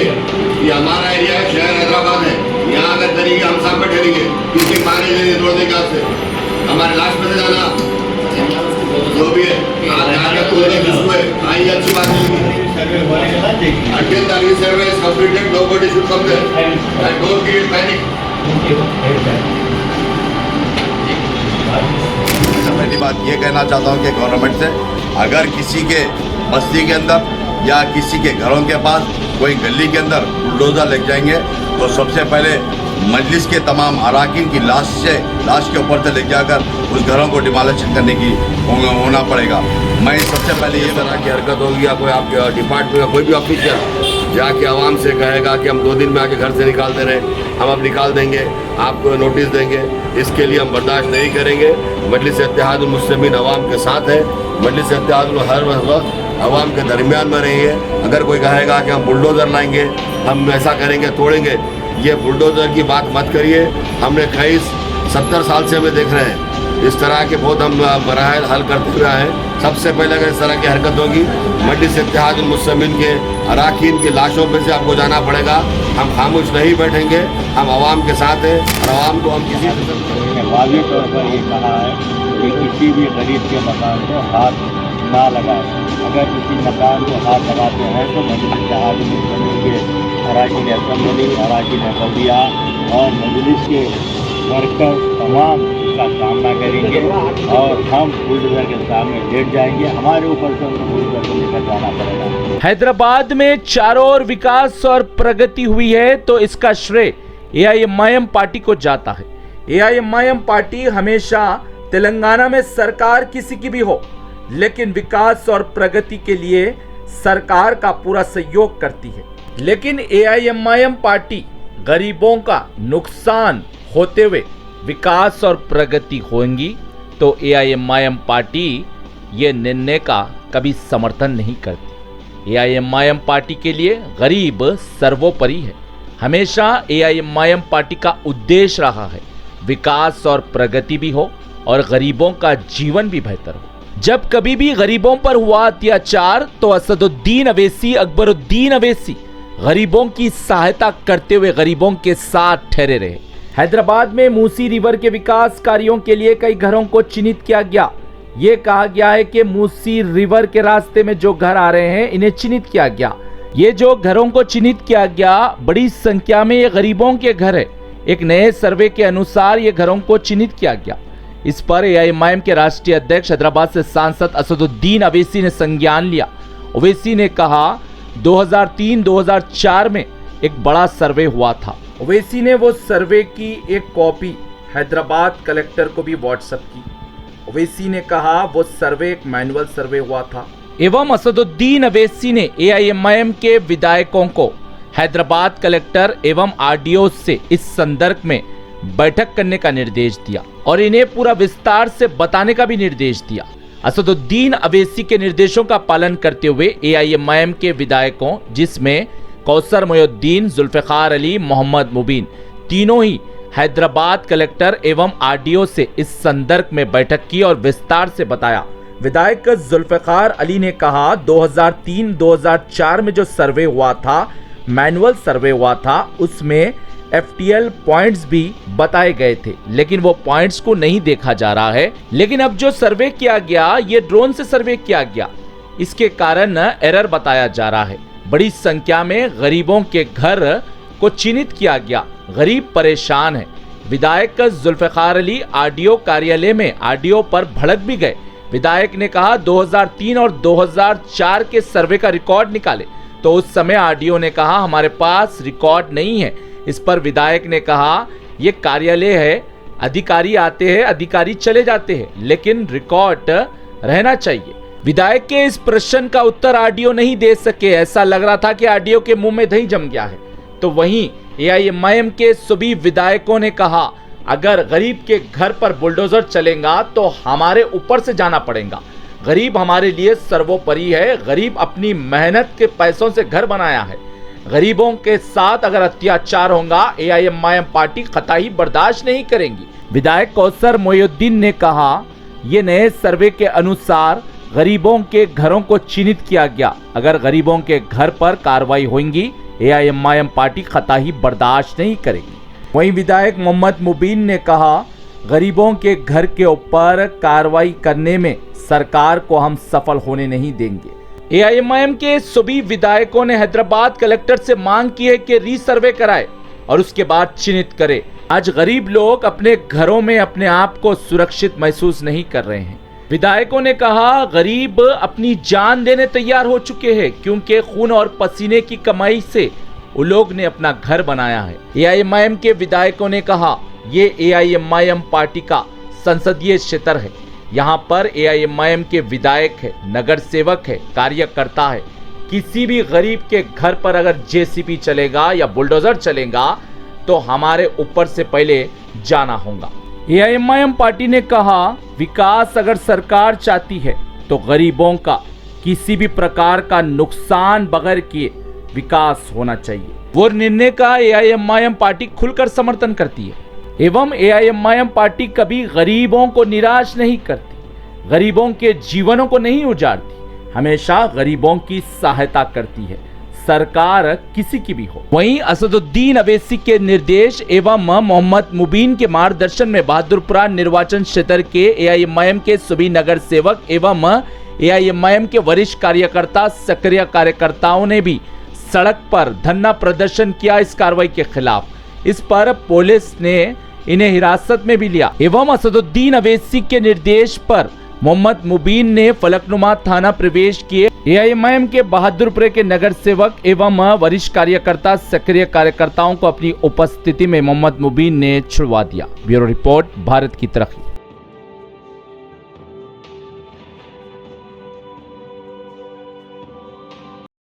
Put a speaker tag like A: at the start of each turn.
A: ये हमारा एरिया है, शहर हैदराबाद है। यहाँ अगर करेंगे हम साथ में ठहरेंगे, किसी मारे तोड़ देंगे आपसे, हमारे लास्ट में जाना जो भी है अच्छी बात है। Until the resurvey is completed, nobody should come there and don't create panic.
B: पहली बात ये कहना चाहता हूँ कि गवर्नमेंट से, अगर किसी के बस्ती के अंदर या किसी के घरों के पास कोई गली के अंदर बुलडोजर लग जाएंगे तो सबसे पहले मजलिस के तमाम अराकीन की लाश के ऊपर से ले जाकर उस घरों को डिमोलिशन करने की होना पड़ेगा। मैं सबसे पहले ये तरह की हरकत होगी या कोई आपके डिपार्टमेंट का कोई भी ऑफिसर जाके आवाम से कहेगा कि हम 2 दिन में आके घर से निकाल दे रहे, हम अब निकाल देंगे, आपको नोटिस देंगे, इसके लिए हम बर्दाश्त नहीं करेंगे। मजलिस इत्तेहादुल मुस्लिमीन अवाम के साथ है, मजलिस इत्तेहादुल हर वक्त अवाम के दरमियान में रही है। अगर कोई कहेगा कि हम बुलडोज़र लाएंगे, हम ऐसा करेंगे, तोड़ेंगे, ये बुलडोज़र की बात मत करिए। हमने कई 70 साल से हमें देख रहे हैं इस तरह के बहुत हम मराहल हल करते हुए हैं। सबसे पहले अगर इस तरह की हरकत होगी मजलिस इत्तेहादुल मुस्लिमीन के अराकीन की लाशों पर से आपको जाना पड़ेगा। हम खामोश नहीं बैठेंगे, हम आवाम के साथ हैं और आवाम को हम किसी
C: वाज़ेह तौर पर ये कहा है कि किसी भी गरीब के मकान को हाथ ना लगाए। अगर किसी मकान को हाथ लगाते हैं तो मजलिस इत्तेहादुल मुस्लिमीन के अराकीन असेंबली, अराकीन बल्दिया और मजलिस के वर्कर तमाम का सामना करेंगे और हम बुलडोजर के सामने लेट जाएंगे। हमारे ऊपर से उनको बुलडोजर को लेकर जाना पड़ेगा।
D: हैदराबाद में चारों ओर विकास और प्रगति हुई है तो इसका श्रेय एआईएमआईएम पार्टी को जाता है। एआईएमआईएम पार्टी हमेशा तेलंगाना में सरकार किसी की भी हो, लेकिन विकास और प्रगति के लिए सरकार का पूरा सहयोग करती है। लेकिन एआईएमआईएम पार्टी गरीबों का नुकसान होते हुए विकास और प्रगति होंगी तो एआईएमआईएम पार्टी ये निर्णय का कभी समर्थन नहीं करती। एआईएमआईएम पार्टी के लिए गरीब सर्वोपरि है। हमेशा एआईएमआईएम पार्टी का उद्देश्य रहा है विकास और प्रगति भी हो और गरीबों का जीवन भी बेहतर हो। जब कभी भी गरीबों पर हुआ अत्याचार तो असदुद्दीन अवैसी, अकबरुद्दीन अवैसी गरीबों की सहायता करते हुए गरीबों के साथ ठहरे रहे। हैदराबाद में मूसी रिवर के विकास कार्यों के लिए कई घरों को चिन्हित किया गया। ये कहा गया है कि मूसी रिवर के रास्ते में जो घर आ रहे हैं इन्हें चिन्हित किया गया। ये जो घरों को चिन्हित किया गया बड़ी संख्या में ये गरीबों के घर है। एक नए सर्वे के अनुसार ये घरों को चिन्हित किया गया। इस पर एआईएमआईएम के राष्ट्रीय अध्यक्ष हैदराबाद से सांसद असदुद्दीन अवैसी ने संज्ञान लिया। ओवैसी ने कहा 2003-2004 में एक बड़ा सर्वे हुआ था। ओवैसी ने वो सर्वे की एक कॉपी हैदराबाद कलेक्टर को भी व्हाट्सएप की। ओवैसी ने कहा वो सर्वे एक मैनुअल सर्वे हुआ था। एवं असदुद्दीन अवैसी ने एआईएमआईएम के विधायकों को हैदराबाद कलेक्टर एवं आरडीओ से इस संदर्भ में बैठक करने का निर्देश दिया और इन्हें पूरा विस्तार से बताने का भी निर्देश दिया। असदुद्दीन अवैसी के निर्देशों का पालन करते हुए एआईएमआईएम के विधायकों, जिसमें कौसर मोहिउद्दीन, जुल्फिकार अली, मोहम्मद मुबीन, तीनों ही हैदराबाद कलेक्टर एवं आरडीओ से इस संदर्भ में बैठक की और विस्तार से बताया। विधायक जुल्फिकार अली ने कहा 2003-2004 में जो सर्वे हुआ था, मैनुअल सर्वे हुआ था, उसमें FTL पॉइंट्स भी बताए गए थे, लेकिन वो पॉइंट्स को नहीं देखा जा रहा है। लेकिन अब जो सर्वे किया गया ये ड्रोन से सर्वे किया गया, इसके कारण एरर बताया जा रहा है। बड़ी संख्या में गरीबों के घर को चिन्हित किया गया। गरीब परेशान है। विधायक जुल्फिकार अली आरडीओ कार्यालय में आरडीओ पर भड़क भी गए। विधायक ने कहा 2003 और 2004 के सर्वे का रिकॉर्ड निकाले, तो उस समय आरडीओ ने कहा हमारे पास रिकॉर्ड नहीं है। इस पर विधायक ने कहा ये कार्यालय है, अधिकारी आते हैं, अधिकारी चले जाते हैं, लेकिन रिकॉर्ड रहना चाहिए। विधायक के इस प्रश्न का उत्तर आरडीओ नहीं दे सके। ऐसा लग रहा था कि आरडीओ के मुंह में दही जम गया है। तो वहीं एआईएमआईएम के सभी विधायकों ने कहा अगर गरीब के घर पर बुलडोजर चलेगा तो हमारे ऊपर से जाना पड़ेगा। गरीब हमारे लिए सर्वोपरि है। गरीब अपनी मेहनत के पैसों से घर बनाया है। गरीबों के साथ अगर अत्याचार होगा एआईएमआईएम पार्टी कतई बर्दाश्त नहीं करेंगी। विधायक कौसर मोहिउद्दीन ने कहा ये नए सर्वे के अनुसार गरीबों के घरों को चिन्हित किया गया। अगर गरीबों के घर पर कार्रवाई होगी एआईएमआईएम पार्टी कतई बर्दाश्त नहीं करेगी। वहीं विधायक मोहम्मद मुबीन ने कहा, गरीबों के घर के ऊपर कार्रवाई करने में सरकार को हम सफल होने नहीं देंगे। एआईएमआईएम के सभी विधायकों ने हैदराबाद कलेक्टर से मांग की है कि रीसर्वे कराए और उसके बाद चिन्हित करे। आज गरीब लोग अपने घरों में अपने आप को सुरक्षित महसूस नहीं कर रहे हैं। विधायकों ने कहा, गरीब अपनी जान देने तैयार हो चुके हैं क्योंकि खून और पसीने की कमाई से उन लोग ने अपना घर बनाया है। एआईएमआईएम के विधायकों ने कहा, ये एआईएमआईएम पार्टी का संसदीय क्षेत्र है। यहाँ पर एआईएमआईएम के विधायक है, नगर सेवक है, कार्यकर्ता है। किसी भी गरीब के घर पर अगर जेसीबी चलेगा या बुलडोजर चलेगा तो हमारे ऊपर से पहले जाना होगा। एआईएमआईएम पार्टी ने कहा, विकास अगर सरकार चाहती है तो गरीबों का किसी भी प्रकार का नुकसान बगैर किए विकास होना चाहिए। वो निर्णय का एआईएमआईएम पार्टी खुलकर समर्थन करती है एवं एआईएमआईएम पार्टी कभी गरीबों को निराश नहीं करती, गरीबों के जीवनों को नहीं उजाड़ती, हमेशा गरीबों की सहायता करती है, सरकार किसी की भी हो। वहीं असदुद्दीन अवैसी के निर्देश एवं मोहम्मद मुबीन के मार्गदर्शन में बहादुरपुरा निर्वाचन क्षेत्र के एआईएमआईएम के सभी नगर सेवक एवं एआईएमआईएम के वरिष्ठ कार्यकर्ता, सक्रिय कार्यकर्ताओं ने भी सड़क पर धरना प्रदर्शन किया इस कार्रवाई के खिलाफ। इस पर पुलिस ने इन्हें हिरासत में भी लिया एवं असदुद्दीन अवैसी के निर्देश पर मोहम्मद मुबीन ने फलकनुमा थाना प्रवेश किए। एआईएमआईएम के बहादुरपुर के नगर सेवक एवं वरिष्ठ कार्यकर्ता, सक्रिय कार्यकर्ताओं को अपनी उपस्थिति में मोहम्मद मुबीन ने छुड़वा दिया। ब्यूरो रिपोर्ट, भारत की तरक्की।